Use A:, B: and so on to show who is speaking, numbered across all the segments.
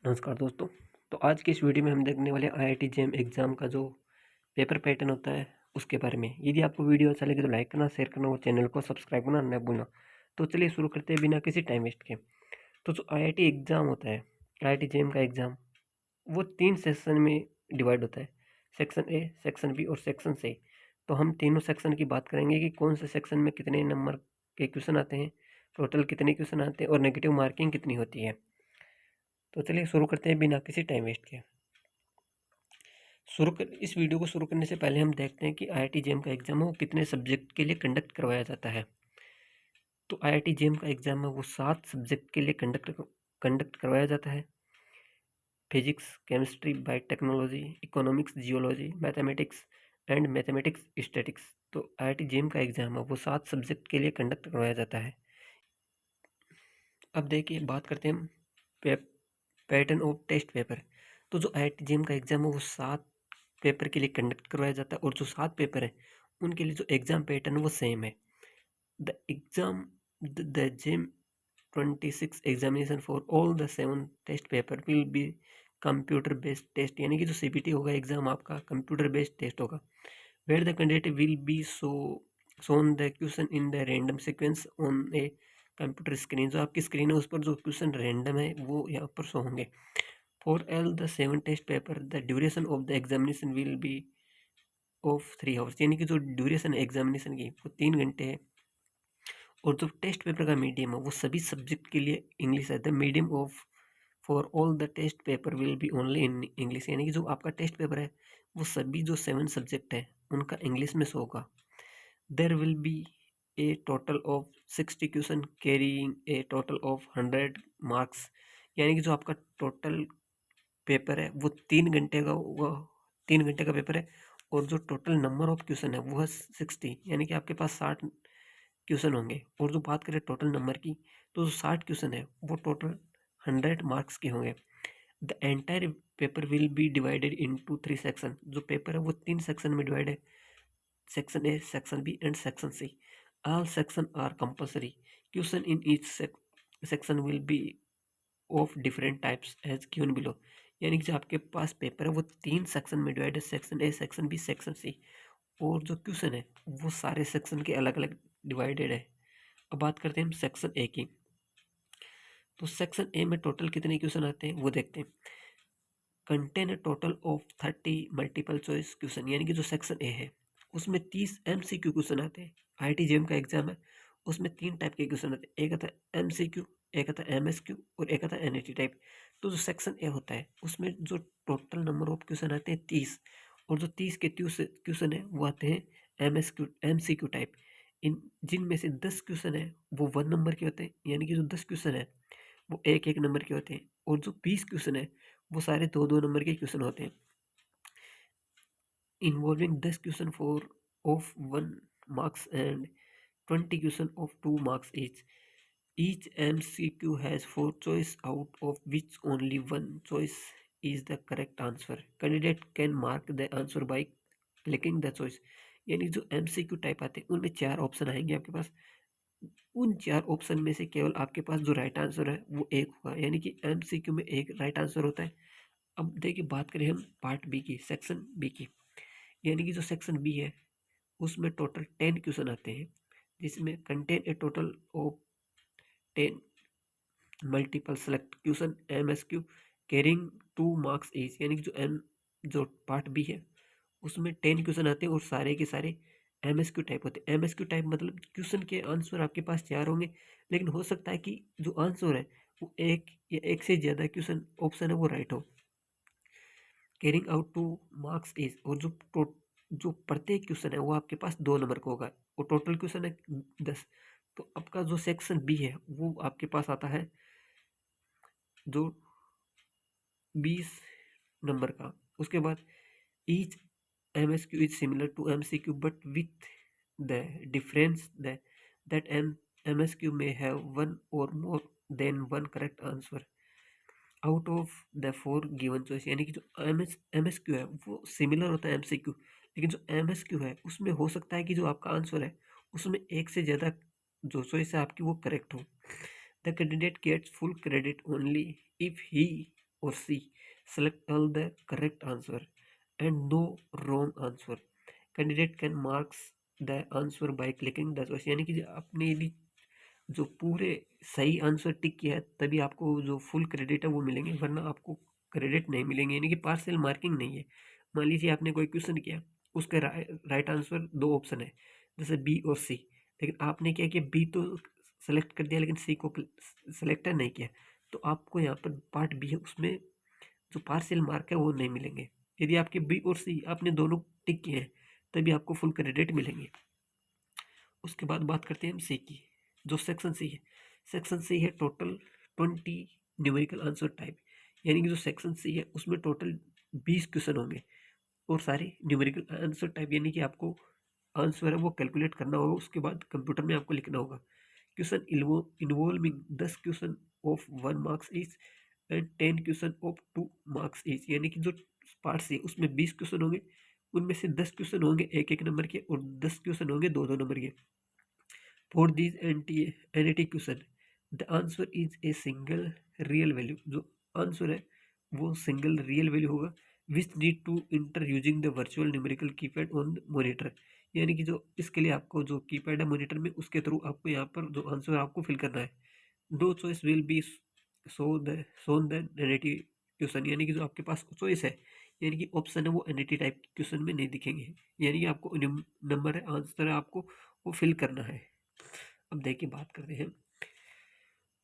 A: नमस्कार दोस्तों। तो आज की इस वीडियो में हम देखने वाले आईआईटी जेईई एग्ज़ाम का जो पेपर पैटर्न होता है उसके बारे में। यदि आपको वीडियो अच्छा लगे तो लाइक करना, शेयर करना और चैनल को सब्सक्राइब करना न भूलना। तो चलिए शुरू करते हैं बिना किसी टाइम वेस्ट के। तो जो आईआईटी एग्ज़ाम होता है, आईआईटी जेईई का एग्ज़ाम, वो 3 सेक्शन में डिवाइड होता है। सेक्शन ए, सेक्शन बी और सेक्शन सी। तो हम तीनों सेक्शन की बात करेंगे कि कौन से सेक्शन में कितने नंबर के क्वेश्चन आते हैं, टोटल कितने क्वेश्चन आते हैं और नेगेटिव मार्किंग कितनी होती है। तो चलिए शुरू करते हैं बिना किसी टाइम वेस्ट के। इस वीडियो को शुरू करने से पहले हम देखते हैं कि आईआईटी जेईई का एग्ज़ाम है वो कितने सब्जेक्ट के लिए कंडक्ट करवाया जाता है। तो आईआईटी जेईई का एग्ज़ाम है वो 7 सब्जेक्ट के लिए कंडक्ट करवाया जाता है। Physics, chemistry, biotechnology, economics, geology, mathematics and mathematics statics. तो आईआईटी जेईई का एग्ज़ाम है वो 7 सब्जेक्ट के लिए कंडक्ट करवाया जाता है। अब देखिए बात करते हैं हम पैटर्न ऑफ टेस्ट पेपर। तो जो आईआईटी जेईई का एग्ज़ाम है वो 7 पेपर के लिए कंडक्ट करवाया जाता है और जो 7 पेपर हैं उनके लिए जो एग्ज़ाम पैटर्न है वो सेम है। The exam the JEE 26 examination for all the 7 test paper will be computer based test, यानी कि जो सीबीटी होगा एग्ज़ाम आपका कंप्यूटर बेस्ड टेस्ट होगा। Where the candidate will be shown the question in the random sequence on a computer screen. जो आपकी screen है उस पर जो क्वेश्चन रैंडम है वो यहाँ पर शो होंगे। For all the 7 test paper the duration of the examination will be of 3 hours, यानी कि जो ड्यूरेशन है एग्जामिनेशन की वो 3 घंटे है। और जो टेस्ट पेपर का मीडियम है वो सभी सब्जेक्ट के लिए इंग्लिश है। The medium of for all the test paper will be only in English, यानी कि जो आपका टेस्ट पेपर है वो सभी जो 7 सब्जेक्ट है उनका इंग्लिश में शो होगा। There will be a total of 60 question carrying a total of 100 marks, यानी कि जो आपका टोटल पेपर है वो 3 घंटे का पेपर है। और जो टोटल नंबर ऑफ क्वेश्चन है वो है 60, यानी कि आपके पास 60 क्वेश्चन होंगे। और जो बात करें टोटल नंबर की तो जो 60 क्वेश्चन है वो टोटल 100 मार्क्स के होंगे। The entire paper will be divided into 3 section. जो पेपर है वो 3 सेक्शन में डिवाइड है, section A, section B and section C. All section are compulsory. Question in each section will be of different types as given below, यानी कि जो आपके पास paper है वो 3 सेक्शन में डिवाइड है, section A, section B, section C. और जो क्वेश्चन है वो सारे सेक्शन के अलग अलग डिवाइडेड है। अब बात करते हैं हम सेक्शन ए की। तो सेक्शन ए में टोटल कितने क्वेश्चन आते हैं वो देखते हैं। Contain a total of 30 multiple choice question, यानी कि जो सेक्शन ए है उसमें 30 एमसीक्यू क्वेश्चन आते हैं। आईआईटी जेईई का एग्जाम है उसमें 3 टाइप के क्वेश्चन आते हैं, एक आता है एमसीक्यू, एक आता है एमएसक्यू और एक आता है एनईटी टाइप। तो जो सेक्शन ए होता है उसमें जो टोटल नंबर ऑफ क्वेश्चन आते हैं 30, और जो 30 के क्वेश्चन है वो आते हैं एमसीक्यू टाइप। इन जिनमें से 10 क्वेश्चन है वो 1 नंबर के होते हैं, यानी कि जो 10 क्वेश्चन है वो 1-1 नंबर के होते हैं। और जो 20 क्वेश्चन है वो सारे 2-2 नंबर के क्वेश्चन होते हैं, involving 10 question for of 1 marks and 20 question of 2 marks each. Each MCQ has 4 choice out of which only 1 choice is the correct answer. Candidate can mark the answer by clicking the choice. यानी जो MCQ type आते हैं उनमें 4 option आएंगे आपके पास। उन 4 option में से केवल आपके पास जो राइट आंसर है वो एक होगा, यानी कि MCQ में एक राइट आंसर होता है। अब देखिए बात करें हम पार्ट बी की, सेक्शन बी की, यानी कि जो सेक्शन बी है उसमें टोटल 10 क्वेश्चन आते हैं, जिसमें contain a total of 10 multiple select question MSQ carrying 2 marks each, यानी कि जो पार्ट बी है उसमें 10 क्वेश्चन आते हैं और सारे के सारे MSQ टाइप होते हैं। MSQ टाइप मतलब क्वेश्चन के आंसर आपके पास 4 होंगे, लेकिन हो सकता है कि जो आंसर है वो एक या एक से ज़्यादा क्वेश्चन ऑप्शन है वो राइट हो। कैरिंग आउट 2 मार्क्स इज, और जो प्रत्येक क्वेश्चन है वो आपके पास 2 नंबर का होगा और टोटल क्वेश्चन है 10। तो आपका जो सेक्शन बी है वो आपके पास आता है जो 20 नंबर का। उसके बाद each MSQ is similar to MCQ but with the difference that MSQ में हैव 1 और more than 1 correct answer out of the 4 given choice, यानी कि जो MSQ है वो सिमिलर होता है MCQ, लेकिन जो MSQ है उसमें हो सकता है कि जो आपका आंसर है उसमें एक से ज़्यादा जो चॉइस है आपकी वो करेक्ट हो। The candidate gets full credit only if he or C. Select all the correct answer and no wrong answer. Candidate can marks the answer by clicking the choice. यानी कि आपने यदि जो पूरे सही आंसर टिक किया है तभी आपको जो फुल क्रेडिट है वो मिलेंगे, वरना आपको क्रेडिट नहीं मिलेंगे। यानी कि पार्शियल मार्किंग नहीं है। मान लीजिए आपने कोई क्वेश्चन किया, उसके राइट आंसर दो ऑप्शन है, जैसे बी और सी, लेकिन आपने क्या किया, बी तो सेलेक्ट कर दिया लेकिन सी को सेलेक्ट नहीं किया, तो आपको यहाँ पर पार्ट बी है उसमें जो पार्शियल मार्क है वो नहीं मिलेंगे। यदि आपके बी और सी आपने दोनों टिक किए हैं तभी आपको फुल क्रेडिट मिलेंगे। उसके बाद बात करते हैं हम सी की। जो सेक्शन सी है, सेक्शन सी है टोटल 20 न्यूमेरिकल आंसर टाइप। यानी कि जो सेक्शन सी है उसमें टोटल 20 क्वेश्चन होंगे और सारे न्यूमेरिकल आंसर टाइप, यानी कि आपको आंसर है वो कैलकुलेट करना होगा, उसके बाद कंप्यूटर में आपको लिखना होगा। Question involving 10 question of 1 marks each and 10 question of 2 marks each. यानी कि जो पार्ट सी उसमें 20 क्वेश्चन होंगे, उनमें से 10 क्वेश्चन होंगे 1-1 नंबर के और 10 क्वेश्चन होंगे 2-2 नंबर के। For these NT question, the answer is a single real value. जो आंसर है वो सिंगल रियल वैल्यू होगा, which need to enter using the virtual numerical keypad on the monitor. यानी कि जो इसके लिए आपको जो कीपैड है मॉनिटर में, उसके थ्रू आपको यहाँ पर जो आंसर आपको फिल करना है। दो choice will be shown the negative question. यानी कि जो आपके पास चॉइस है, यानी कि ऑप्शन है वो एनईटी टाइप क्वेश्चन में नहीं दिखेंगे। यानी कि आपको नंबर है, आंसर है, आपको वो फिल करना है। अब देखिए बात करते हैं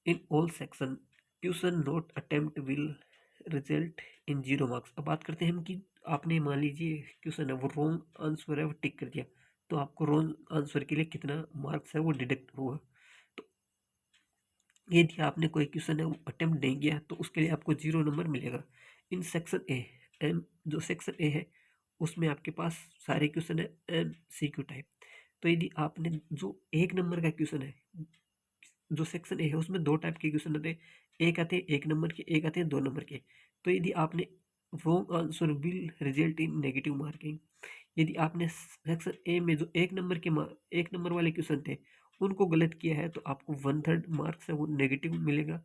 A: in all section question not attempt will result in 0 marks. अब बात करते हैं हम कि आपने मान लीजिए क्वेश्चन है वो रॉन्ग आंसर है वो टिक कर दिया, तो आपको रॉन्ग आंसर के लिए कितना मार्क्स है वो डिडक्ट होगा। तो यदि आपने कोई क्वेश्चन है वो अटेम्प्ट नहीं किया तो उसके लिए आपको 0 नंबर मिलेगा। इन सेक्शन ए एम, जो सेक्शन ए है उसमें आपके पास सारे क्वेश्चन है MCQ टाइप। तो यदि आपने जो 1 नंबर का क्वेश्चन है, जो सेक्शन ए है उसमें 2 टाइप के क्वेश्चन आते हैं, एक आते हैं 1 नंबर के, एक आते हैं 2 नंबर के। तो यदि आपने wrong answer will result in negative marking. यदि आपने सेक्शन ए में जो 1 नंबर के 1 नंबर वाले क्वेश्चन थे उनको गलत किया है तो आपको 1/3 मार्क्स है वो नेगेटिव मिलेगा।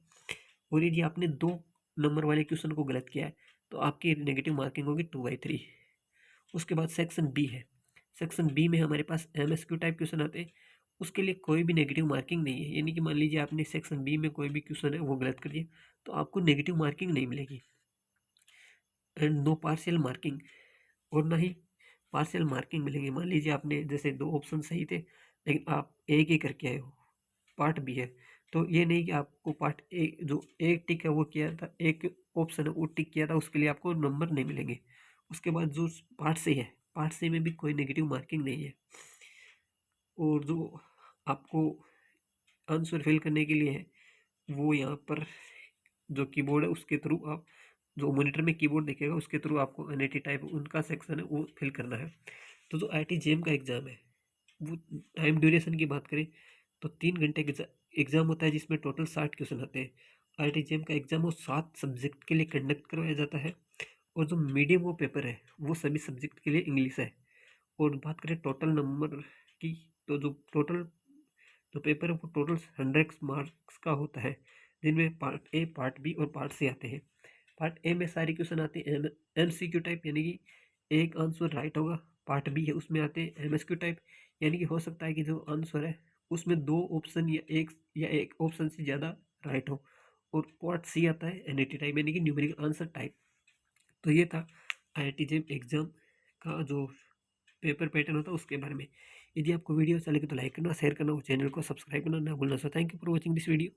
A: और यदि आपने 2 नंबर वाले क्वेश्चन को गलत किया है तो आपकी नेगेटिव मार्किंग होगी 2/3। उसके बाद सेक्शन बी है। सेक्शन बी में हमारे पास MSQ टाइप क्वेश्चन आते हैं, उसके लिए कोई भी नेगेटिव मार्किंग नहीं है। यानी कि मान लीजिए आपने सेक्शन बी में कोई भी क्वेश्चन है वो गलत कर दिया तो आपको नेगेटिव मार्किंग नहीं मिलेगी। एंड नो पार्शियल मार्किंग, और ना ही पार्शियल मार्किंग मिलेंगे। मान लीजिए आपने जैसे 2 ऑप्शन सही थे लेकिन आप एक ही करके आए हो, पार्ट बी है, तो ये नहीं कि आपको पार्ट ए जो एक टिक है वो किया था, एक ऑप्शन है वो टिक किया था, उसके लिए आपको नंबर नहीं मिलेंगे। उसके बाद जो पार्ट सी है, पार्ट सी में भी कोई नेगेटिव मार्किंग नहीं है। और जो आपको आंसर फिल करने के लिए है वो यहाँ पर जो कीबोर्ड है उसके थ्रू आप, जो मॉनिटर में कीबोर्ड दिखेगा उसके थ्रू आपको एनआईटी टाइप उनका सेक्शन है वो फिल करना है। तो जो आईटी जेम का एग्ज़ाम है वो टाइम ड्यूरेशन की बात करें तो 3 घंटे का एग्ज़ाम होता है जिसमें टोटल 60 क्वेश्चन आते हैं। आईटी जेम का एग्ज़ाम वो 7 सब्जेक्ट के लिए कंडक्ट करवाया जाता है और जो मीडियम वो पेपर है वो सभी सब्जेक्ट के लिए इंग्लिश है। और बात करें टोटल नंबर की, तो जो टोटल जो पेपर है वो टोटल 100 मार्क्स का होता है, जिनमें पार्ट ए, पार्ट बी और पार्ट सी आते हैं। पार्ट ए में सारी क्वेश्चन आते हैं MCQ टाइप, यानी कि एक आंसर राइट होगा। पार्ट बी है उसमें आते हैं MSQ टाइप, यानी कि हो सकता है कि जो आंसर है उसमें 2 ऑप्शन या एक ऑप्शन से ज़्यादा राइट हो। और पार्ट सी आता है NAT टाइप, यानी कि न्यूमेरिकल आंसर टाइप। तो ये था IIT जेम एग्ज़ाम का जो पेपर पैटर्न होता है उसके बारे में। यदि आपको वीडियो अच्छा लगे तो लाइक करना, शेयर करना और चैनल को सब्सक्राइब करना ना भूलना। So thank you for watching this video.